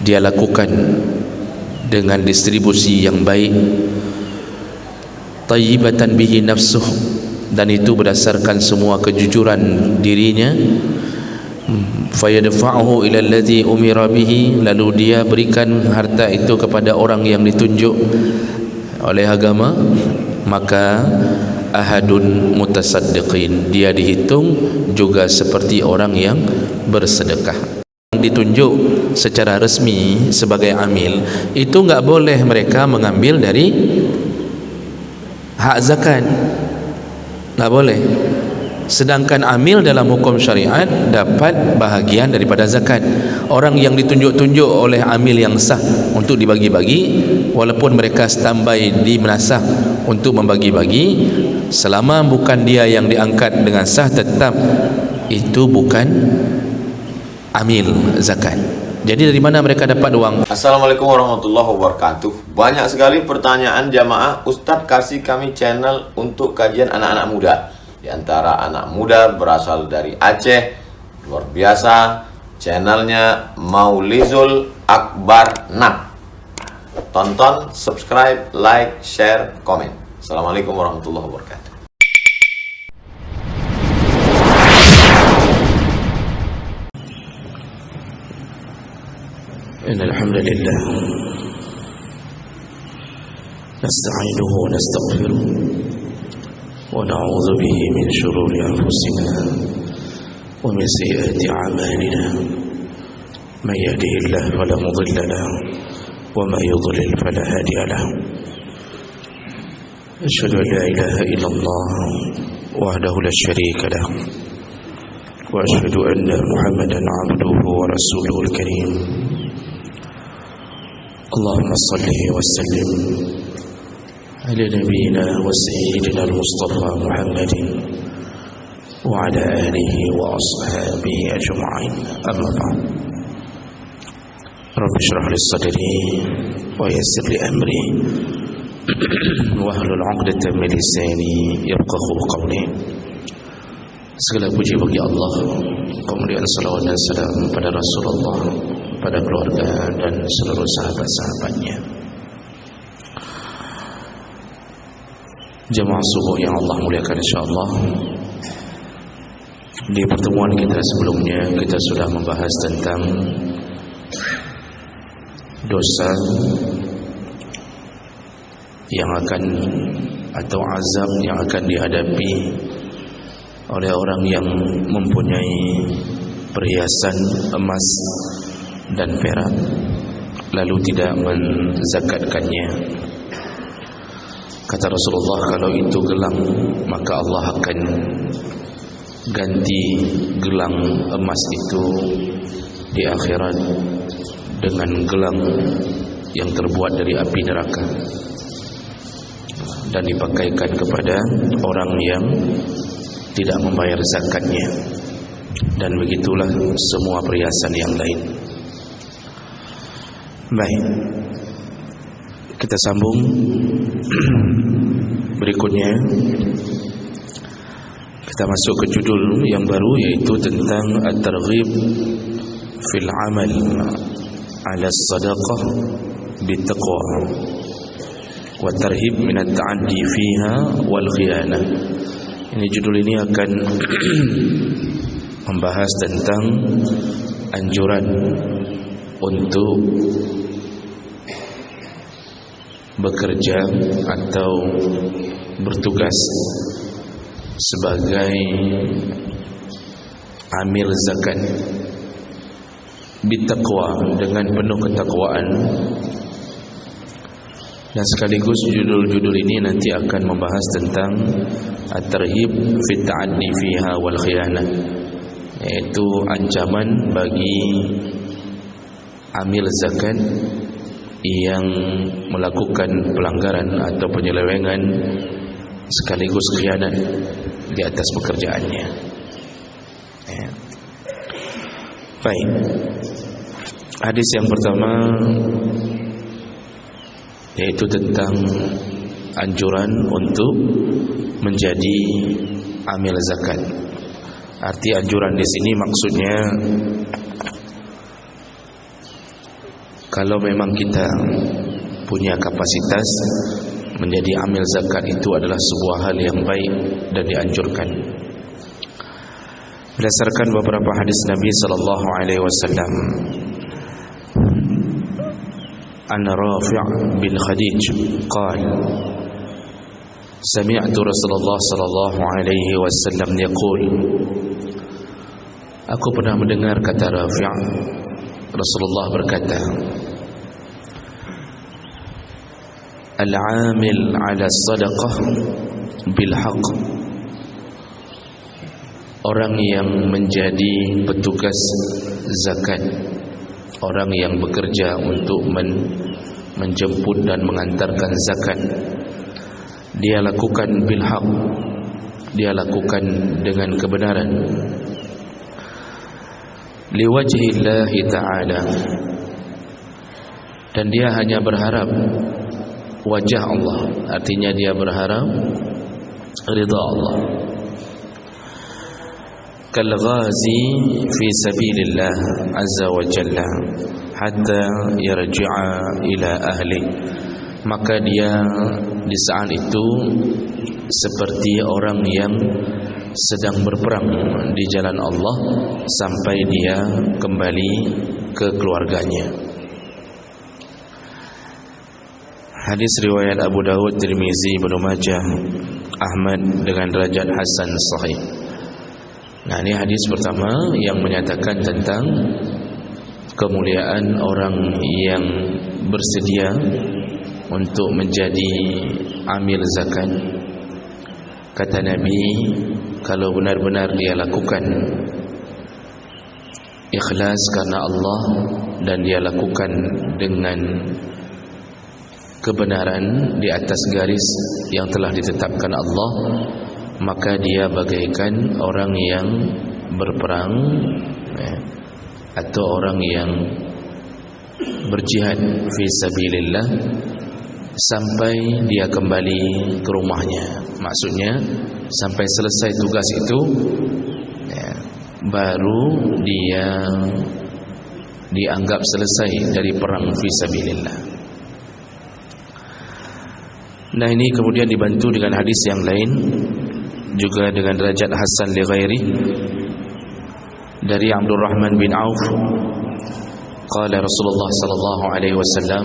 dia lakukan dengan distribusi yang baik, tayyibatan bihi nafsuh, dan itu berdasarkan semua kejujuran dirinya, fayadfa'uhu ila alladhi umira bihi, lalu dia berikan harta itu kepada orang yang ditunjuk oleh agama, maka ahadun mutasaddiqin, dia dihitung juga seperti orang yang bersedekah. Ditunjuk secara resmi sebagai amil, itu enggak boleh mereka mengambil dari hak zakat, enggak boleh. Sedangkan amil dalam hukum syariat dapat bahagian daripada zakat. Orang yang ditunjuk-tunjuk oleh amil yang sah untuk dibagi-bagi, walaupun mereka standby di menasah untuk membagi-bagi, selama bukan dia yang diangkat dengan sah, tetap itu bukan amil zakat. Jadi dari mana mereka dapat uang? Assalamualaikum warahmatullahi wabarakatuh. Banyak sekali pertanyaan jamaah, Ustadz kasih kami channel untuk kajian anak-anak muda. Di antara anak muda berasal dari Aceh, luar biasa, channelnya Maulizul Akbar Nak. Tonton, subscribe, like, share, komen. Assalamualaikum warahmatullahi wabarakatuh. Innal hamdalillah nasta'inuhu wa nastaghfiruh wa na'udzu bihi min shururi anfusina wa min sayyiati a'malina, may yahdihillahu fala mudilla lahu wa may yudlil fala hadiya lahu. Asyhadu an la ilaha illallah wahdahu la syarika lahu wa asyhadu anna Muhammadan 'abduhu wa rasuluhul karim. Allahumma salli wa sallim ala nabiyyina wa sayyidina al-Mustafa Muhammadin wa ala alihi wa ashabihi ajma'in, amma ba'd. Rabbi shrah li sadri wa yassir li amri wahlul 'uqdatam min lisani yafqahu qawli. Segala puji bagi Allah, kemudian salawat dan salam pada Rasulullah, pada keluarga dan seluruh sahabat-sahabatnya. Jemaah subuh yang Allah muliakan insyaallah, di pertemuan kita sebelumnya kita sudah membahas tentang dosa yang akan, atau azab yang akan dihadapi oleh orang yang mempunyai perhiasan emas dan perak lalu tidak menzakatkannya. Kata Rasulullah, kalau itu gelang, maka Allah akan ganti gelang emas itu di akhirat dengan gelang yang terbuat dari api neraka dan dipakaikan kepada orang yang tidak membayar zakatnya, dan begitulah semua perhiasan yang lain. Baik, kita sambung berikutnya. Kita masuk ke judul yang baru, yaitu tentang at-targhib fil amal ala sadaqah bittaqwa wa tarhib min at-ta'addi fiha wal khiyanah. Ini judul ini akan membahas tentang anjuran untuk bekerja atau bertugas sebagai amil zakat bittaqwa, dengan penuh ketakwaan. Dan sekaligus judul-judul ini nanti akan membahas tentang at-tarhib fi ta'addi fiha wal khiyanah, yaitu ancaman bagi amil zakat yang melakukan pelanggaran atau penyelewengan sekaligus khianat di atas pekerjaannya. Baik, hadis yang pertama yaitu tentang anjuran untuk menjadi amil zakat. Arti anjuran di sini maksudnya Kalau memang kita punya kapasitas, menjadi amil zakat itu adalah sebuah hal yang baik dan dianjurkan. Berdasarkan beberapa hadis Nabi sallallahu alaihi wasallam, an Rafi' bin Khadij qala sami'tu Rasulullah sallallahu alaihi wasallam yaqul, aku pernah mendengar, kata Rafi', Rasulullah berkata, al-amil 'ala sadaqah bil haqq, orang yang menjadi petugas zakat, orang yang bekerja untuk menjemput dan mengantarkan zakat, dia lakukan bil haqq, dia lakukan dengan kebenaran, liwajhillahi ta'ala, dan dia hanya berharap wajah Allah, artinya dia berharap ridha Allah. Kal ghazi fi sabilillah azza wa jalla hatta yarji'a ila ahli, maka dia di saat itu seperti orang yang sedang berperang di jalan Allah sampai dia kembali ke keluarganya. Hadis riwayat Abu Dawud, Tirmizi, Ibnu Majah, Ahmad dengan derajat hasan sahih. Nah, ini hadis pertama yang menyatakan tentang kemuliaan orang yang bersedia untuk menjadi amil zakat. Kata Nabi, kalau benar-benar dia lakukan ikhlas karena Allah dan dia lakukan dengan kebenaran di atas garis yang telah ditetapkan Allah, maka dia bagaikan orang yang berperang atau orang yang berjihad fi sabilillah sampai dia kembali ke rumahnya. Maksudnya sampai selesai tugas itu baru dia dianggap selesai dari perang fi sabilillah. Nah, ini kemudian dibantu dengan hadis yang lain juga dengan derajat hasan li ghairi dari Abdurrahman bin Auf, qala Rasulullah sallallahu alaihi wasallam,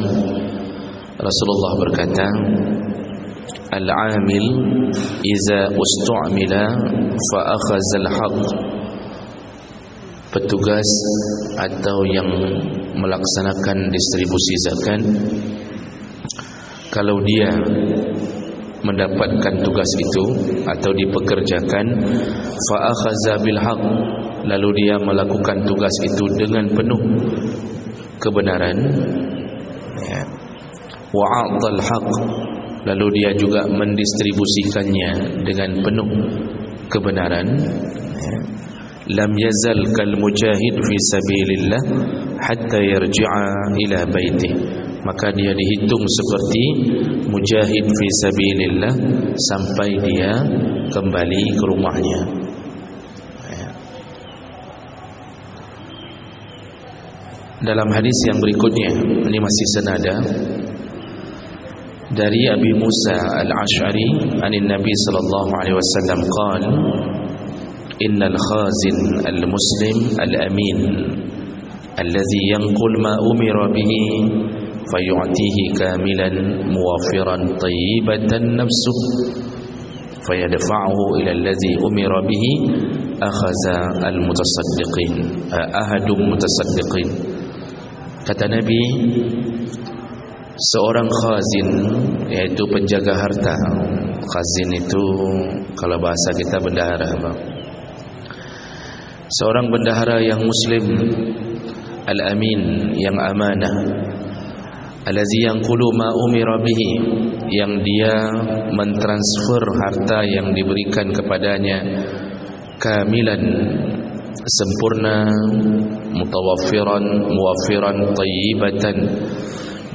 Rasulullah berkata, al-amil iza ustu'mila fa akhadha al-haqq, petugas atau yang melaksanakan distribusi zakat, kalau dia mendapatkan tugas itu atau dipekerjakan, fa akhadha bil haqq, lalu dia melakukan tugas itu dengan penuh kebenaran, wa a'tal haqq, lalu dia juga mendistribusikannya dengan penuh kebenaran, lam yazal kal mujahid fi sabilillah hatta yarji'a ila baitih, maka dia dihitung seperti mujahid fi sabilillah sampai dia kembali ke rumahnya. Dalam hadis yang berikutnya, ini masih senada dari Abi Musa Al-Ash'ari anin Nabi sallallahu alaihi wasallam qala, innal khazin al-muslim al-amin alladhi yanqul ma umira bihi fayu'tihi kamilan muwaffiran tayyibatan nafsuh fayadfa'uhu ila alladhi umira bihi akhadha al-mutasaddiqin ahadum mutasaddiqin. Kata Nabi, seorang khazin, yaitu penjaga harta. Khazin itu kalau bahasa kita bendahara. Seorang bendahara yang muslim, al-amin, yang amanah, allazi yanqulu ma umira bihi, yang dia mentransfer harta yang diberikan kepadanya kamilan, sempurna, mutawaffiran, muwaffiran, tayyibatan,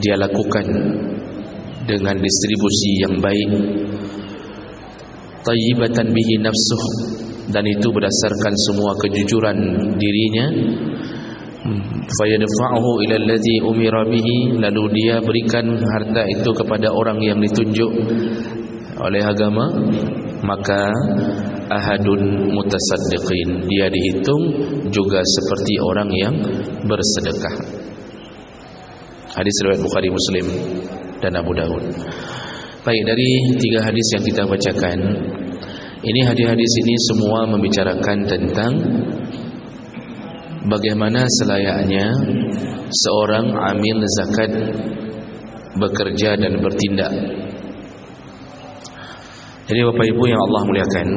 dia lakukan dengan distribusi yang baik, tayyibatan bihi nafsuh, dan itu berdasarkan semua kejujuran dirinya, fayadfa'uhu ila allazi umira bihi, lalu dia berikan harta itu kepada orang yang ditunjuk oleh agama, maka ahadun mutasaddiqin, dia dihitung juga seperti orang yang bersedekah. Hadis riwayat Bukhari, Muslim dan Abu Daud. Baik, dari 3 hadis yang kita bacakan ini, hadis-hadis ini semua membicarakan tentang bagaimana selayaknya seorang amil zakat bekerja dan bertindak. Jadi Bapak Ibu yang Allah muliakan,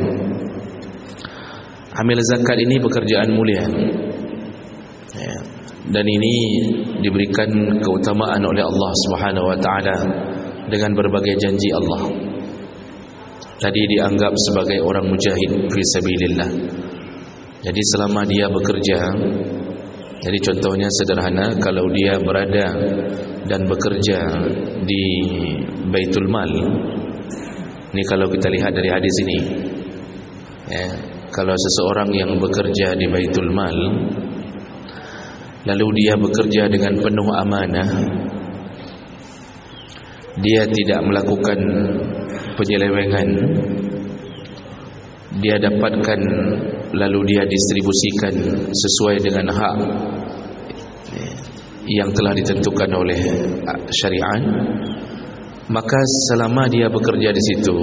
amil zakat ini pekerjaan mulia, ya, dan ini diberikan keutamaan oleh Allah Subhanahu wa taala dengan berbagai janji Allah. Tadi dianggap sebagai orang mujahid fi sabilillah. Jadi selama dia bekerja, jadi contohnya sederhana, kalau dia berada dan bekerja di Baitul Mal, ini kalau kita lihat dari hadis ini, ya, kalau seseorang yang bekerja di Baitul Mal, lalu dia bekerja dengan penuh amanah, dia tidak melakukan penyelewengan, dia dapatkan lalu dia distribusikan sesuai dengan hak yang telah ditentukan oleh syariat, maka selama dia bekerja di situ,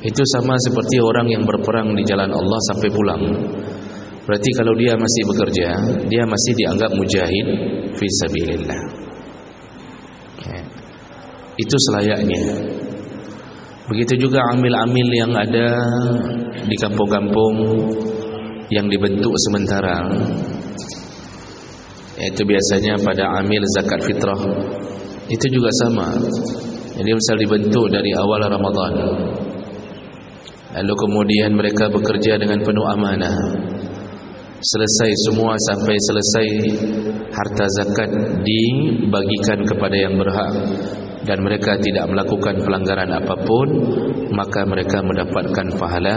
itu sama seperti orang yang berperang di jalan Allah sampai pulang. Berarti kalau dia masih bekerja, dia masih dianggap mujahid fi sabilillah. Itu selayaknya. Begitu juga amil-amil yang ada di kampung-kampung yang dibentuk sementara, yaitu biasanya pada amil zakat fitrah, itu juga sama. Jadi misal dibentuk dari awal Ramadan, lalu kemudian mereka bekerja dengan penuh amanah, selesai semua sampai selesai harta zakat dibagikan kepada yang berhak, dan mereka tidak melakukan pelanggaran apapun, maka mereka mendapatkan pahala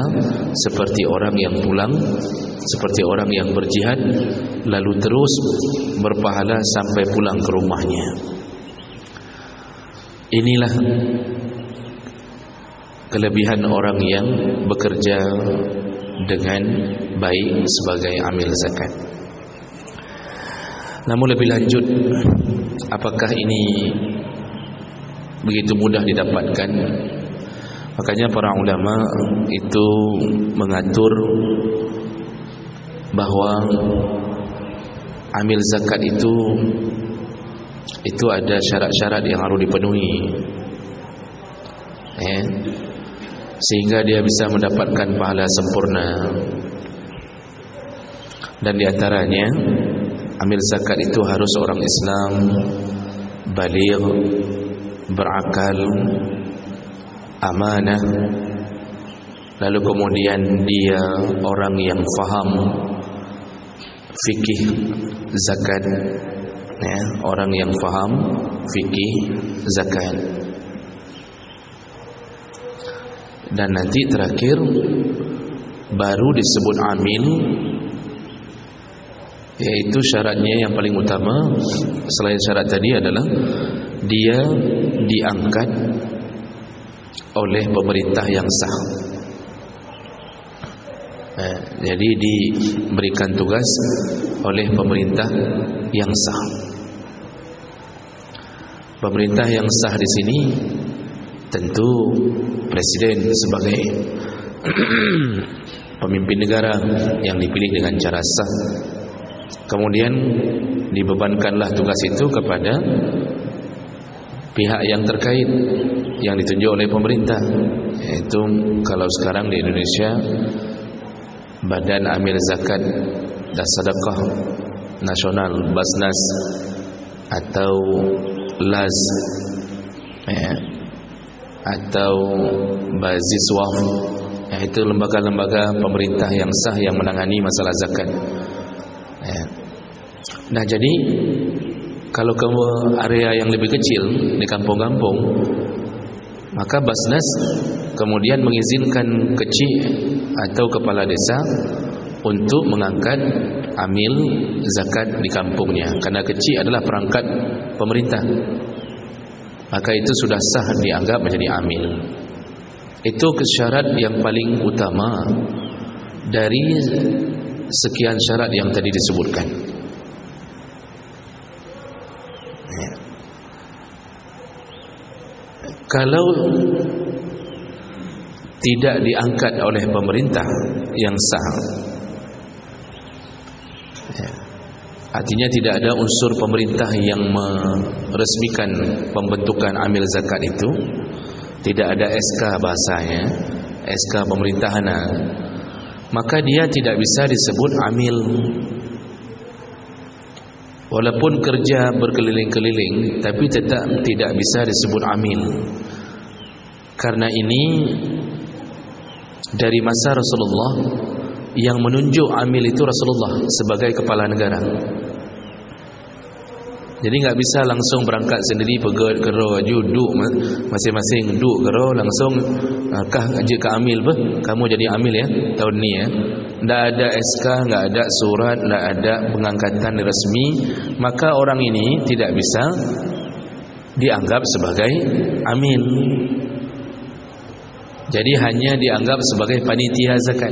seperti orang yang pulang, seperti orang yang berjihad lalu terus berpahala sampai pulang ke rumahnya. Inilah kelebihan orang yang bekerja dengan baik sebagai amil zakat. Namun lebih lanjut, apakah ini begitu mudah didapatkan? Makanya para ulama itu mengatur bahwa amil zakat itu ada syarat-syarat yang harus dipenuhi, sehingga dia bisa mendapatkan pahala sempurna. Dan diantaranya, amil zakat itu harus orang Islam, baligh, berakal, amanah, lalu kemudian dia orang yang faham fikih zakat, ya, orang yang faham fikih zakat. Dan nanti terakhir baru disebut amil, yaitu syaratnya yang paling utama selain syarat tadi adalah dia diangkat oleh pemerintah yang sah. Jadi diberikan tugas oleh pemerintah yang sah. Pemerintah yang sah di sini tentu presiden sebagai pemimpin negara yang dipilih dengan cara sah. Kemudian dibebankanlah tugas itu kepada pihak yang terkait yang ditunjuk oleh pemerintah, yaitu kalau sekarang di Indonesia Badan Amil Zakat dan Sedekah Nasional, Basnas atau LAZ, atau Baziswaf, yaitu lembaga-lembaga pemerintah yang sah yang menangani masalah zakat. Nah, jadi kalau ke area yang lebih kecil di kampung-kampung, maka Basnas kemudian mengizinkan kecil atau kepala desa untuk mengangkat amil zakat di kampungnya, karena kecil adalah perangkat pemerintah, maka itu sudah sah dianggap menjadi amil. Itu syarat yang paling utama dari sekian syarat yang tadi disebutkan. Kalau tidak diangkat oleh pemerintah yang sah, artinya tidak ada unsur pemerintah yang meresmikan pembentukan amil zakat itu, tidak ada SK bahasanya, SK pemerintahan, maka dia tidak bisa disebut amil. Walaupun kerja berkeliling-keliling, tapi tetap tidak bisa disebut amil. Karena ini dari masa Rasulullah, yang menunjuk amil itu Rasulullah sebagai kepala negara. Jadi enggak bisa langsung berangkat sendiri pergi kero duduk masing-masing duduk kero langsung kah aja ke amil bah, kamu jadi amil ya tahun ni ya. Enggak ada SK, enggak ada surat, enggak ada pengangkatan resmi, maka orang ini tidak bisa dianggap sebagai amil. Jadi hanya dianggap sebagai panitia zakat.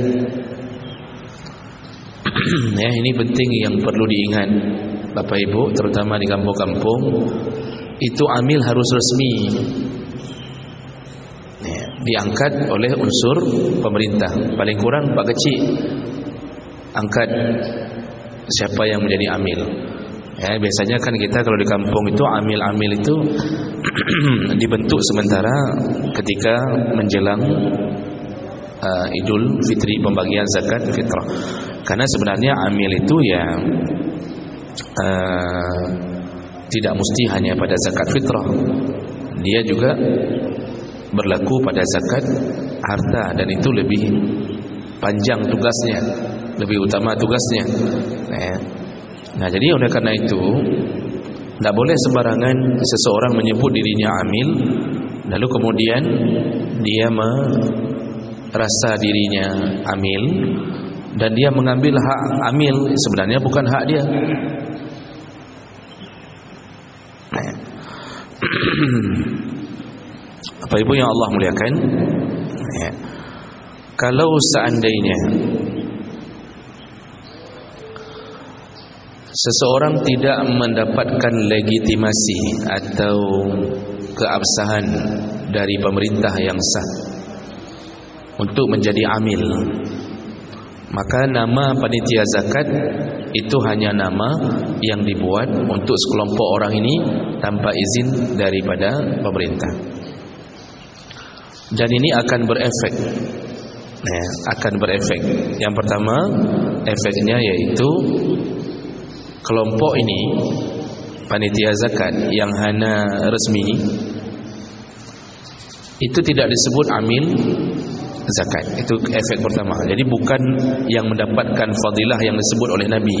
Ya, ini penting yang perlu diingat Bapak Ibu, terutama di kampung-kampung. Itu amil harus resmi, ya, diangkat oleh unsur pemerintah. Paling kurang Pak Kecil angkat siapa yang menjadi amil. Ya, biasanya kan kita kalau di kampung itu amil-amil itu dibentuk sementara ketika menjelang Idul Fitri, pembagian zakat fitrah. Karena sebenarnya amil itu ya tidak mesti hanya pada zakat fitrah, dia juga berlaku pada zakat harta, dan itu lebih panjang tugasnya, lebih utama tugasnya. Nah, jadi oleh karena itu tidak boleh sembarangan seseorang menyebut dirinya amil lalu kemudian dia merasa dirinya amil dan dia mengambil hak amil, sebenarnya bukan hak dia. Apa ibu yang Allah muliakan, ya, kalau seandainya seseorang tidak mendapatkan legitimasi atau keabsahan dari pemerintah yang sah untuk menjadi amil, maka nama panitia zakat itu hanya nama yang dibuat untuk sekelompok orang ini tanpa izin daripada pemerintah. Dan ini akan berefek, ya, akan berefek. Yang pertama efeknya yaitu kelompok ini, panitia zakat yang hanya resmi, itu tidak disebut amil zakat. Itu efek pertama. Jadi bukan yang mendapatkan fadilah yang disebut oleh Nabi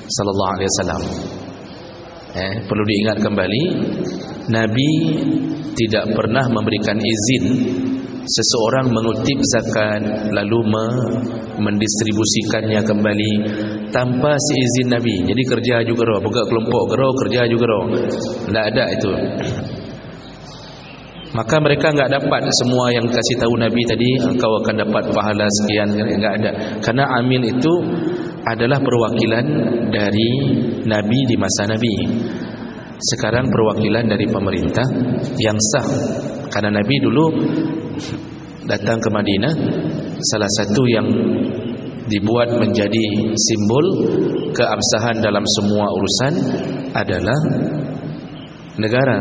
sallallahu alaihi wasallam. Perlu diingat kembali, Nabi tidak pernah memberikan izin seseorang mengutip zakat lalu mendistribusikannya kembali tanpa seizin Nabi. Jadi kerja juga roh, buka kelompok roh, kerja juga roh. Tidak ada itu. Maka mereka enggak dapat semua yang kasih tahu Nabi tadi, engkau akan dapat pahala sekian, enggak ada. Karena amil itu adalah perwakilan dari Nabi di masa Nabi. Sekarang perwakilan dari pemerintah yang sah. Karena Nabi dulu datang ke Madinah, salah satu yang dibuat menjadi simbol keabsahan dalam semua urusan adalah negara.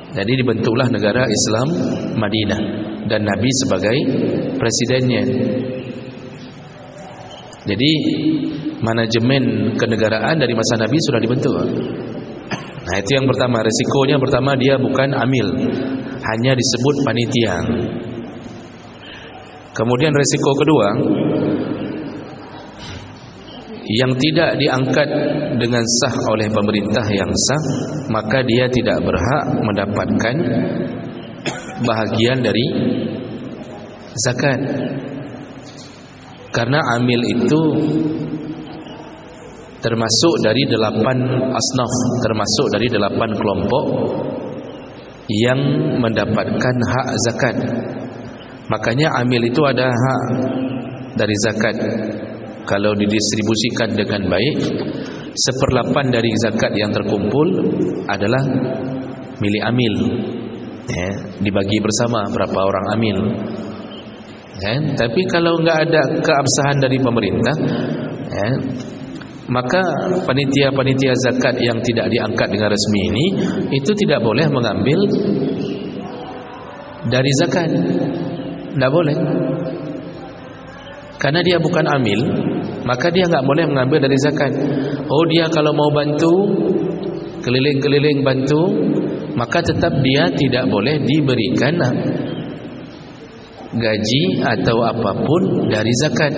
Jadi dibentuklah negara Islam Madinah dan Nabi sebagai presidennya. Jadi manajemen kenegaraan dari masa Nabi sudah dibentuk. Nah, itu yang pertama. Resikonya pertama, dia bukan amil, hanya disebut panitia. Kemudian resiko kedua, yang tidak diangkat dengan sah oleh pemerintah yang sah, maka dia tidak berhak mendapatkan bahagian dari zakat. Karena amil itu termasuk dari 8 asnaf, termasuk dari 8 kelompok yang mendapatkan hak zakat. Makanya amil itu ada hak dari zakat. Kalau didistribusikan dengan baik, 1/8 dari zakat yang terkumpul adalah milik amil, dibagi bersama berapa orang amil. Tapi kalau enggak ada keabsahan dari pemerintah, maka panitia-panitia zakat yang tidak diangkat dengan resmi ini itu tidak boleh mengambil dari zakat. Tidak boleh, karena dia bukan amil, maka dia enggak boleh mengambil dari zakat. Oh, dia kalau mau bantu, keliling-keliling bantu, maka tetap dia tidak boleh diberikan gaji atau apapun dari zakat.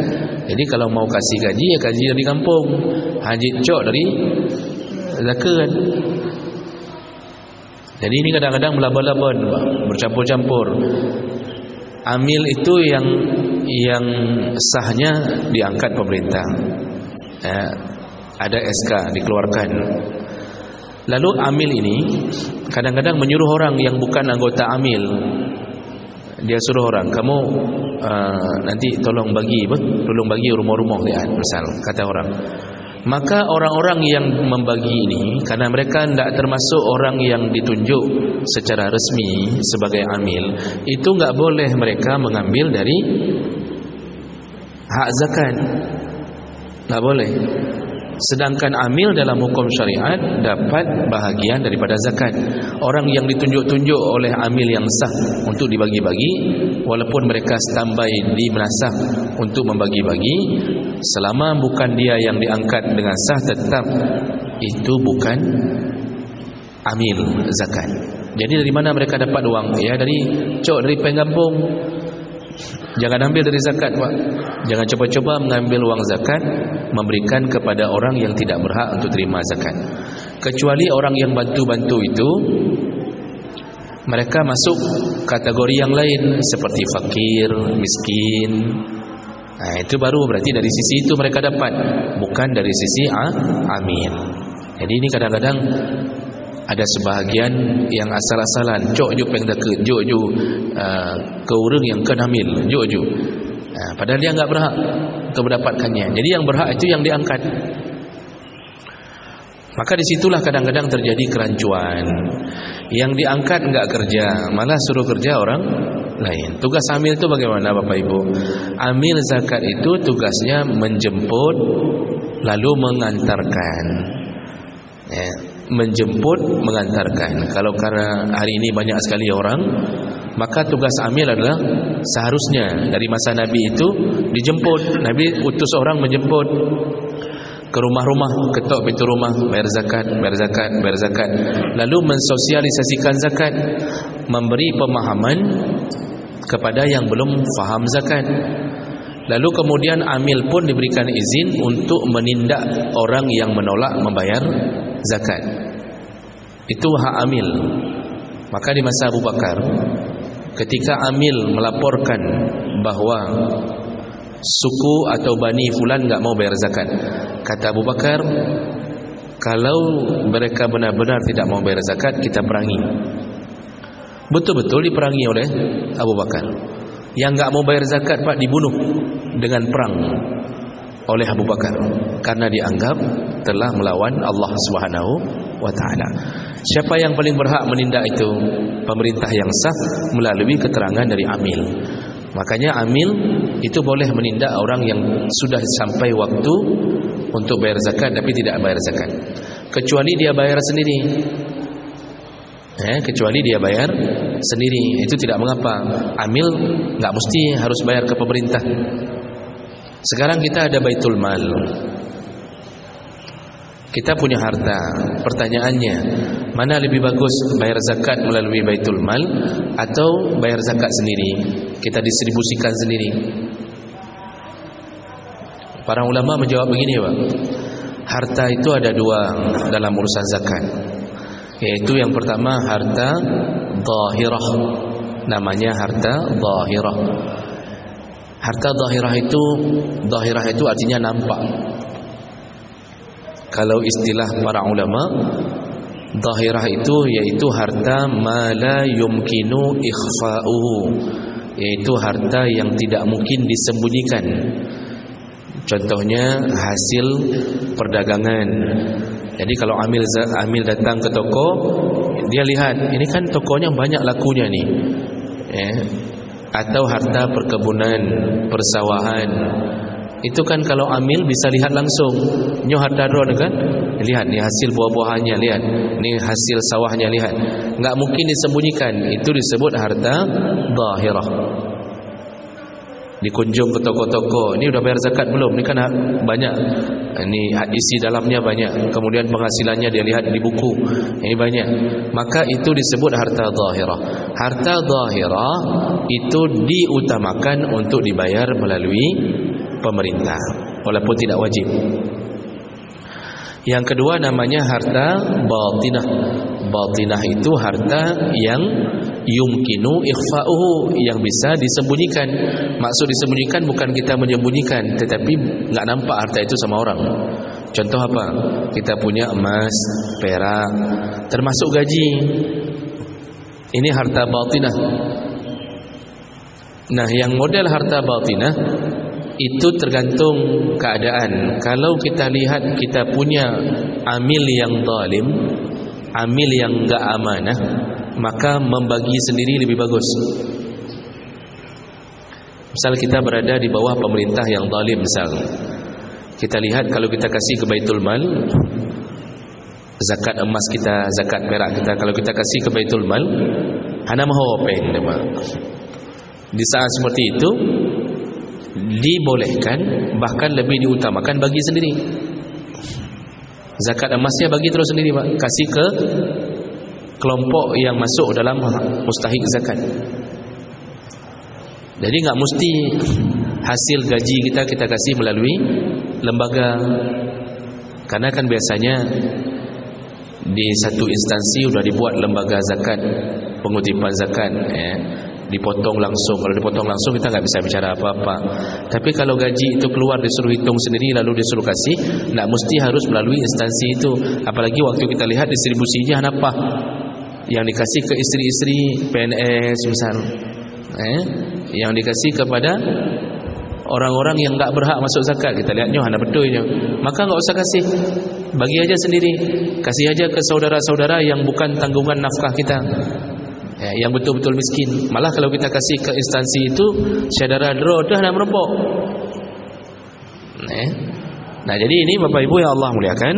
Jadi kalau mau kasih gaji, ya gaji dari kampung, haji cok dari zakat. Jadi ini kadang-kadang melabon-labon, bercampur-campur. Amil itu yang sahnya diangkat pemerintah, ada SK dikeluarkan. Lalu amil ini kadang-kadang menyuruh orang yang bukan anggota amil. Dia suruh orang, kamu nanti tolong bagi rumah-rumah dia, misal kata orang. Maka orang-orang yang membagi ini, karena mereka tidak termasuk orang yang ditunjuk secara resmi sebagai amil, itu enggak boleh mereka mengambil dari hak zakat, enggak boleh. Sedangkan amil dalam hukum syariat dapat bahagian daripada zakat. Orang yang ditunjuk-tunjuk oleh amil yang sah untuk dibagi-bagi, walaupun mereka standby di menasah untuk membagi-bagi, selama bukan dia yang diangkat dengan sah, tetap itu bukan amil zakat. Jadi dari mana mereka dapat uang? Ya dari pengampung. Jangan ambil dari zakat, Pak. Jangan coba-coba mengambil uang zakat memberikan kepada orang yang tidak berhak untuk terima zakat. Kecuali orang yang bantu-bantu itu mereka masuk kategori yang lain seperti fakir, miskin. Nah, itu baru berarti dari sisi itu mereka dapat, bukan dari sisi amil. Jadi ini kadang-kadang ada sebahagian yang asal-asalan, cok ju peng deket, cok ju ke orang yang kena amil, cok ju. Padahal dia enggak berhak untuk mendapatkannya. Jadi yang berhak itu yang diangkat. Maka disitulah kadang-kadang terjadi kerancuan. Yang diangkat enggak kerja, malah suruh kerja orang lain. Tugas amil itu bagaimana Bapak Ibu? Amil zakat itu tugasnya menjemput lalu mengantarkan. Menjemput, mengantarkan. Kalau karena hari ini banyak sekali orang, maka tugas amil adalah seharusnya dari masa Nabi itu dijemput. Nabi utus orang menjemput ke rumah-rumah, ketok pintu rumah, bayar zakat, bayar zakat, bayar zakat. Lalu mensosialisasikan zakat, memberi pemahaman kepada yang belum faham zakat. Lalu kemudian amil pun diberikan izin untuk menindak orang yang menolak membayar zakat. Itu hak amil. Maka di masa Abu Bakar, ketika amil melaporkan bahwa suku atau bani fulan enggak mau bayar zakat, kata Abu Bakar, kalau mereka benar-benar tidak mau bayar zakat, kita perangi. Betul-betul diperangi oleh Abu Bakar. Yang enggak mau bayar zakat, Pak, dibunuh dengan perang oleh Abu Bakar karena dianggap telah melawan Allah Subhanahu wa taala. Siapa yang paling berhak menindak itu? Pemerintah yang sah melalui keterangan dari amil. Makanya amil itu boleh menindak orang yang sudah sampai waktu untuk bayar zakat tapi tidak bayar zakat, kecuali dia bayar sendiri. Kecuali dia bayar sendiri, itu tidak mengapa. Amil enggak mesti harus bayar ke pemerintah. Sekarang kita ada Baitul Mal, kita punya harta. Pertanyaannya, mana lebih bagus, bayar zakat melalui Baitul Mal atau bayar zakat sendiri, kita distribusikan sendiri? Para ulama menjawab begini, Pak. Harta itu ada dua dalam urusan zakat, yaitu yang pertama harta zahirah, namanya harta zahirah. Harta zahirah itu artinya nampak. Kalau istilah para ulama, zahirah itu yaitu harta ma la yumkinu ikhfa'uhu, yaitu harta yang tidak mungkin disembunyikan. Contohnya hasil perdagangan. Jadi kalau amil datang ke toko, dia lihat ini kan tokonya banyak lakunya nih, atau harta perkebunan, persawahan. Itu kan kalau amil bisa lihat langsung. Nyo harta drone kan? Lihat ni hasil buah-buahannya, lihat. Ni hasil sawahnya, lihat. Enggak mungkin disembunyikan. Itu disebut harta zahirah. Dikunjung ke toko-toko, ini udah bayar zakat belum? Ini kan banyak, ini isi dalamnya banyak. Kemudian penghasilannya dia lihat di buku, ini banyak. Maka itu disebut harta zahirah. Harta zahirah itu diutamakan untuk dibayar melalui pemerintah, walaupun tidak wajib. Yang kedua namanya harta batinah. Batinah itu harta yang yumkinu ikhfa'uhu, yang bisa disembunyikan. Maksud disembunyikan bukan kita menyembunyikan, tetapi enggak nampak harta itu sama orang. Contoh apa? Kita punya emas, perak, termasuk gaji. Ini harta batinah. Nah, yang model harta batinah itu tergantung keadaan. Kalau kita lihat kita punya amil yang zalim, amil yang enggak amanah, maka membagi sendiri lebih bagus. Misal kita berada di bawah pemerintah yang zalim, misal kita lihat kalau kita kasih ke Baitul Mal, zakat emas kita, zakat perak kita, kalau kita kasih ke Baitul Mal, hana mahu peng. Di saat seperti itu dibolehkan, bahkan lebih diutamakan bagi sendiri. Zakat emasnya bagi terus sendiri, Pak. Kasih ke kelompok yang masuk dalam mustahik zakat. Jadi enggak mesti hasil gaji kita kasih melalui lembaga. Karena kan biasanya di satu instansi sudah dibuat lembaga zakat, pengutipan zakat, dipotong langsung. Kalau dipotong langsung kita enggak bisa bicara apa-apa. Tapi kalau gaji itu keluar disuruh hitung sendiri lalu disuruh kasih, enggak mesti harus melalui instansi itu. Apalagi waktu kita lihat distribusinya apa yang dikasih ke istri-istri PNS misal, yang dikasih kepada orang-orang yang enggak berhak masuk zakat, kita lihatnya hana betulnya, maka enggak usah kasih, bagi aja sendiri, kasih aja ke saudara-saudara yang bukan tanggungan nafkah kita, yang betul-betul miskin. Malah kalau kita kasih ke instansi itu, saudara draw dah nak merempok. Nah, jadi ini Bapak Ibu yang Allah muliakan,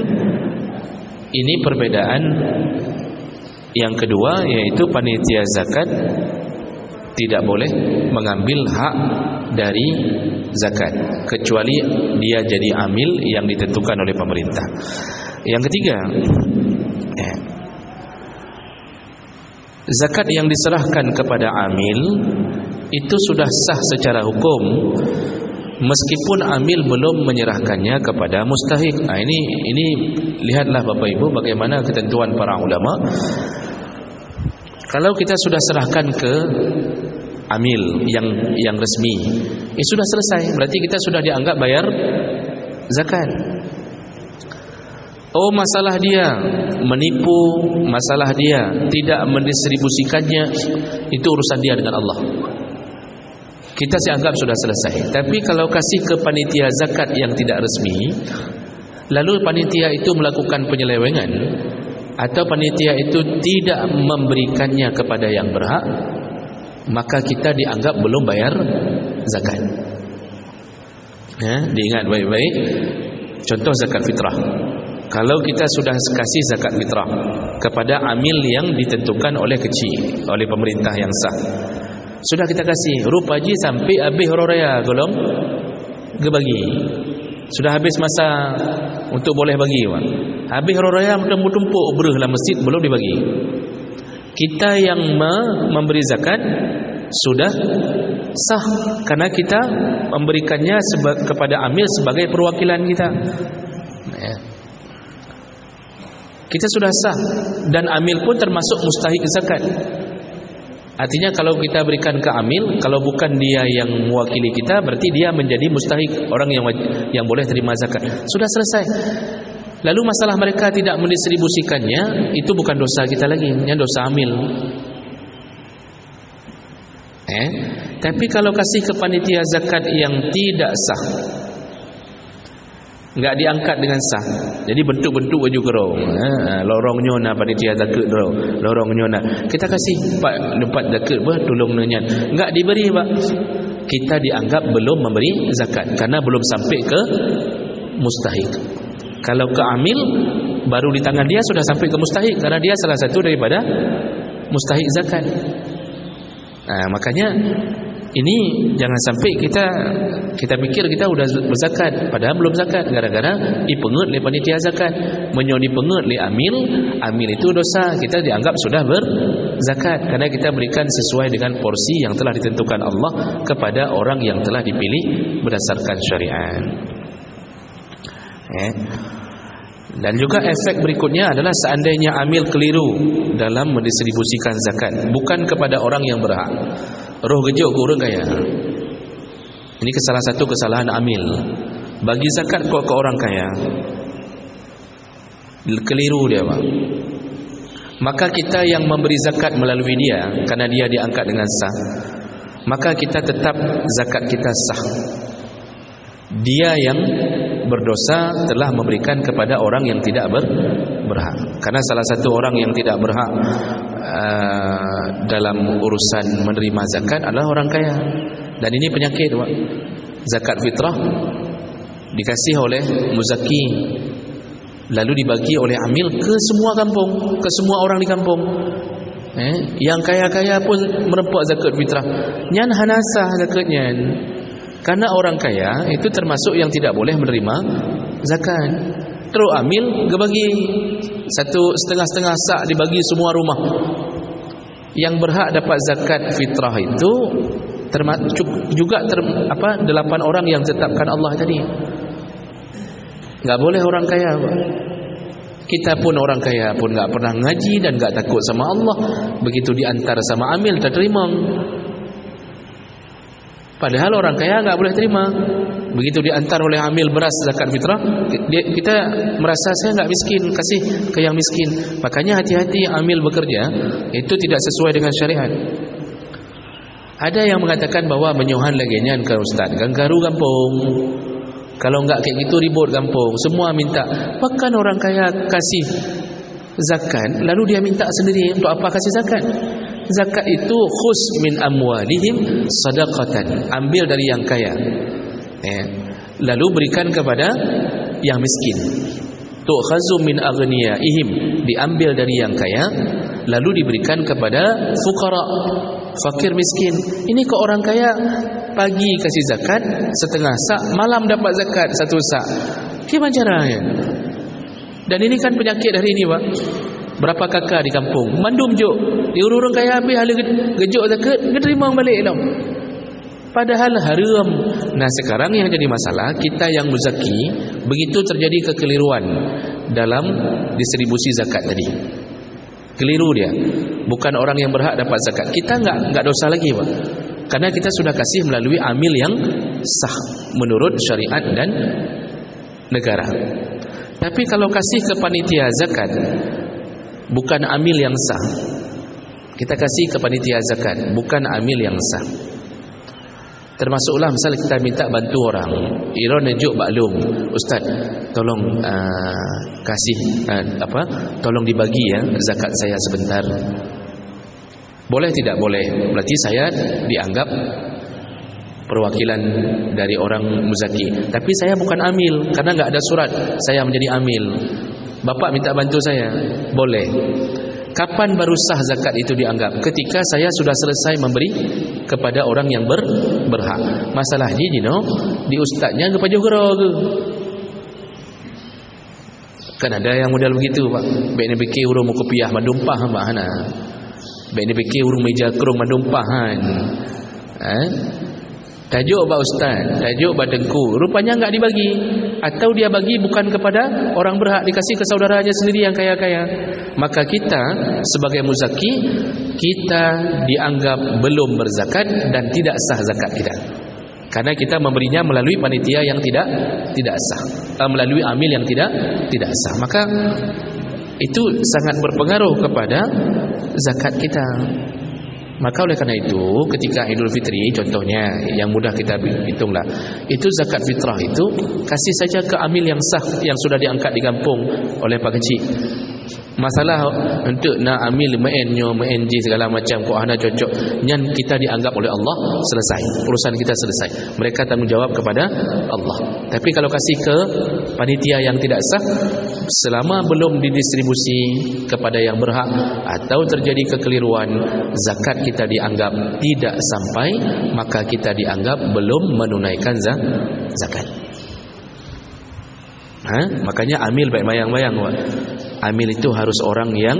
ini perbedaan yang kedua, yaitu panitia zakat tidak boleh mengambil hak dari zakat kecuali dia jadi amil yang ditentukan oleh pemerintah. Yang ketiga, zakat yang diserahkan kepada amil itu sudah sah secara hukum meskipun amil belum menyerahkannya kepada mustahik. Nah, ini lihatlah Bapak Ibu bagaimana ketentuan para ulama. Kalau kita sudah serahkan ke amil yang resmi, sudah selesai, berarti kita sudah dianggap bayar zakat. Oh, masalah dia menipu, masalah dia tidak mendistribusikannya, itu urusan dia dengan Allah. Kita anggap sudah selesai. Tapi kalau kasih ke panitia zakat yang tidak resmi, lalu panitia itu melakukan penyelewengan, atau panitia itu tidak memberikannya kepada yang berhak, maka kita dianggap belum bayar zakat. Diingat baik-baik. Contoh zakat fitrah. Kalau kita sudah kasih zakat fitrah kepada amil yang ditentukan oleh kecil, oleh pemerintah yang sah, sudah kita kasih, rupaji sampai habis raya golong gebagi. Sudah habis masa untuk boleh bagi, Pak. Habis raya tumpuk bereh dalam masjid belum dibagi. Kita yang memberi zakat sudah sah karena kita memberikannya kepada amil sebagai perwakilan kita. Kita sudah sah dan amil pun termasuk mustahik zakat. Artinya kalau kita berikan ke amil, kalau bukan dia yang mewakili kita, berarti dia menjadi mustahik, orang yang boleh terima zakat. Sudah selesai. Lalu masalah mereka tidak mendistribusikannya, itu bukan dosa kita lagi, yang dosa amil. Tapi kalau kasih ke panitia zakat yang tidak sah, enggak diangkat dengan sah, jadi bentuk-bentuk baju gerong, lorong nyona panitia zakat lorong nyona, kita kasih dapat zakat tolong nyanyi, enggak diberi Pak, kita dianggap belum memberi zakat karena belum sampai ke mustahik. Kalau ke amil baru di tangan dia sudah sampai ke mustahik, karena dia salah satu daripada mustahik zakat. Makanya ini jangan sampai kita pikir kita sudah berzakat padahal belum zakat, gara-gara dipengut oleh panitia zakat, dipengut oleh amil itu dosa, kita dianggap sudah berzakat karena kita berikan sesuai dengan porsi yang telah ditentukan Allah kepada orang yang telah dipilih berdasarkan syariat. Dan juga efek berikutnya adalah seandainya amil keliru dalam mendistribusikan zakat, bukan kepada orang yang berhak, roh gejok ke orang kaya, ini salah satu kesalahan amil, bagi zakat ke orang kaya, keliru dia Pak, maka kita yang memberi zakat melalui dia, karena dia diangkat dengan sah, maka kita tetap zakat kita sah. Dia yang berdosa telah memberikan kepada orang yang tidak berhak, karena salah satu orang yang tidak berhak dalam urusan menerima zakat adalah orang kaya. Dan ini penyakit Pak. Zakat fitrah dikasih oleh muzaki, lalu dibagi oleh amil ke semua kampung, ke semua orang di kampung. Yang kaya-kaya pun merempak zakat fitrah, nyan hanasah zakatnya. Karena orang kaya itu termasuk yang tidak boleh menerima zakat. Terus amil bagi 1,5 sak dibagi semua rumah. Yang berhak dapat zakat fitrah itu juga 8 orang yang ditetapkan Allah tadi. Enggak boleh orang kaya. Kita pun orang kaya pun enggak pernah ngaji dan enggak takut sama Allah, begitu diantar sama amil terima. Padahal orang kaya enggak boleh terima. Begitu diantar oleh amil beras zakat fitrah, kita merasa saya enggak miskin, kasih ke yang miskin. Makanya hati-hati amil bekerja, itu tidak sesuai dengan syariat. Ada yang mengatakan bahwa menyuhan lagi nyan ke ustaz, ganggaru kampung. Kalau enggak kayak gitu ribut kampung, semua minta. Bahkan orang kaya kasih zakat, lalu dia minta sendiri, untuk apa kasih zakat? Zakat itu khus min amwalihim sadaqatan, ambil dari yang kaya, lalu berikan kepada yang miskin. Tu'khazu min aghniyaihim, diambil dari yang kaya lalu diberikan kepada fuqara, fakir miskin. Ini ke orang kaya pagi kasih zakat 1/2 sak, malam dapat zakat 1 sak. Gimana caranya? Dan ini kan penyakit hari ini Pak. Berapa kakak di kampung mandum juk, diurung kaya habis hala gejok zakat, terima balik dong. Padahal haram. Nah, sekarang yang jadi masalah kita yang muzaki, begitu terjadi kekeliruan dalam distribusi zakat tadi. Keliru dia. Bukan orang yang berhak dapat zakat. Kita enggak dosa lagi, Pak. Karena kita sudah kasih melalui amil yang sah menurut syariat dan negara. Tapi kalau kasih ke panitia zakat bukan amil yang sah, kita kasih ke panitia zakat bukan amil yang sah. Termasuklah misal kita minta bantu orang, Iron nejuk baklum, ustaz tolong kasih tolong dibagi ya zakat saya sebentar. Boleh tidak boleh? Berarti saya dianggap perwakilan dari orang muzaki. Tapi saya bukan amil karena enggak ada surat saya menjadi amil. Bapak minta bantu saya, boleh. Kapan baru sah zakat itu dianggap? Ketika saya sudah selesai memberi kepada orang yang berhak. Masalahnya di ustaznya ke pajuh gero ke. Kan ada yang model begitu, Pak. Baik ni fikir urung kopiah mandumpah mak hana. Baik ni fikir urung meja kerung mandumpahan. Tajuk Pak Ustaz, tajuk Pak Tengku, rupanya enggak dibagi. Atau dia bagi bukan kepada orang berhak, dikasih ke saudaranya sendiri yang kaya-kaya. Maka kita sebagai muzaki, kita dianggap belum berzakat dan tidak sah zakat kita. Karena kita memberinya melalui panitia yang tidak sah, melalui amil yang tidak sah. Maka itu sangat berpengaruh kepada zakat kita. Maka oleh karena itu ketika Idul Fitri contohnya yang mudah kita hitunglah, itu zakat fitrah itu kasih saja ke amil yang sah yang sudah diangkat di kampung oleh Pak Kecik. Masalah untuk nak amil menj segala macam kok ana cocok nyan kita dianggap oleh Allah selesai, urusan kita selesai. Mereka tanggungjawab kepada Allah. Tapi kalau kasih ke panitia yang tidak sah, selama belum didistribusi kepada yang berhak atau terjadi kekeliruan, zakat kita dianggap tidak sampai, maka kita dianggap belum menunaikan zakat. Makanya amil baik bayang-bayang, amil itu harus orang yang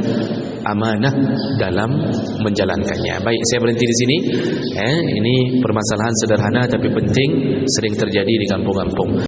amanah dalam menjalankannya. Baik, saya berhenti di sini. Ini permasalahan sederhana tapi penting, sering terjadi di kampung-kampung.